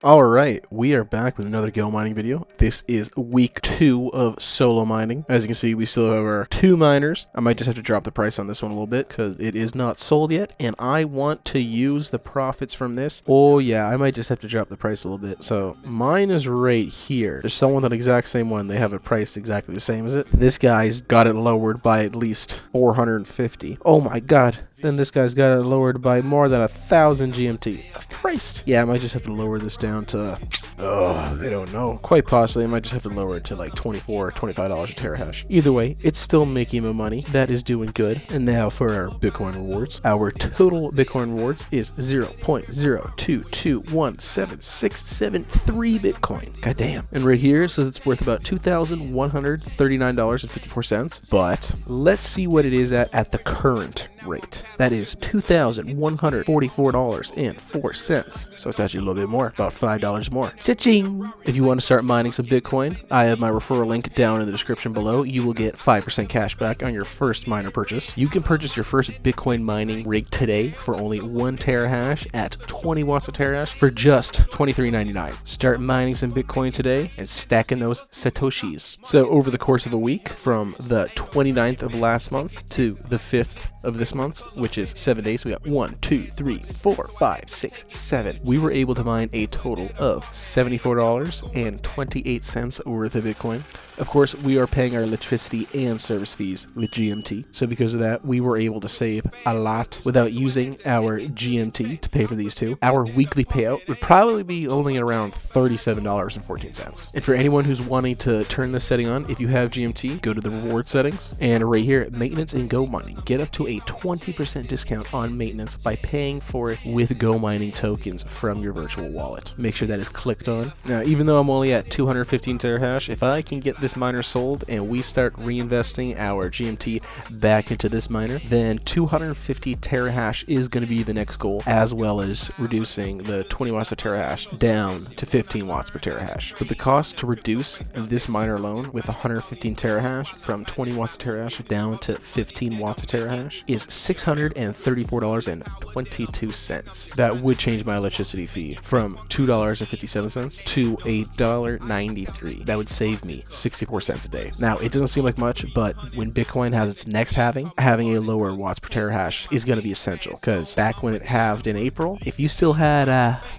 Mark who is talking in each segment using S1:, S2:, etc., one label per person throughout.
S1: Alright, we are back with another Go mining video. This is week 2 of solo mining. As you can see, we still have our 2 miners. I might just have to drop the price on this one a little bit because it is not sold yet, and I want to use the profits from this. Oh yeah, I might just have to drop the price a little bit. So mine is right here. There's someone that exact same one. They have it priced exactly the same as it. This guy's got it lowered by at least 450. Oh my god. Then this guy's got it lowered by more than 1,000 GMT. Christ. Yeah, I might just have to lower this down to, I don't know. Quite possibly, I might just have to lower it to like $24 or $25 a terahash. Either way, it's still making me money. That is doing good. And now for our Bitcoin rewards. Our total Bitcoin rewards is 0.0221763 Bitcoin. God damn. And right here it says it's worth about $2,139.54. But let's see what it is at the current rate. That is $2,144.04. So it's actually a little bit more, about $5 more. Cha-ching! If you want to start mining some Bitcoin, I have my referral link down in the description below. You will get 5% cash back on your first miner purchase. You can purchase your first Bitcoin mining rig today for only 1 terahash at 20 watts a terahash for just $23.99. Start mining some Bitcoin today and stacking those Satoshis. So over the course of the week, from the 29th of last month to the 5th of this month, which is 7 days, we got 1, 2, 3, 4, 5, 6, 7. We were able to mine a total of $74.28 worth of Bitcoin. Of course, we are paying our electricity and service fees with GMT. So because of that, we were able to save a lot without using our GMT to pay for these two. Our weekly payout would probably be only around $37.14. And for anyone who's wanting to turn this setting on, if you have GMT, go to the reward settings, and right here, maintenance and Go mining, get up to a 20% discount on maintenance by paying for it with Go mining tokens from your virtual wallet. Make sure that is clicked on. Now, even though I'm only at 215 terahash, if I can get this miner sold and we start reinvesting our GMT back into this miner, then 250 terahash is going to be the next goal, as well as reducing the 20 watts per terahash down to 15 watts per terahash. But the cost to reduce this miner alone with 115 terahash from 20 watts per terahash down to 15 watts per terahash is $634.22. That would change my electricity fee from $2.57 to $1.93. That would save me 64 cents a day. Now, it doesn't seem like much, but when Bitcoin has its next halving, having a lower watts per terahash is going to be essential, because back when it halved in April, if you still had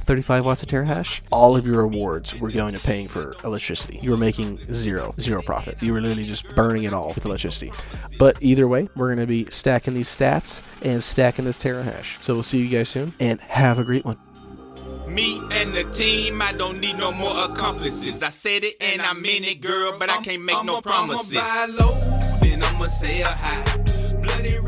S1: 35 watts a terahash, all of your rewards were going to paying for electricity. You were making zero profit. You were literally just burning it all with electricity. But either way, we're going to be stacking these stats and stacking this terahash. So we'll see you guys soon, and have a great one.
S2: Me and the team, I don't need no more accomplices. I said it and I mean it, girl, but I can't make no promises. I'ma buy low, then I'ma sell high. Bloody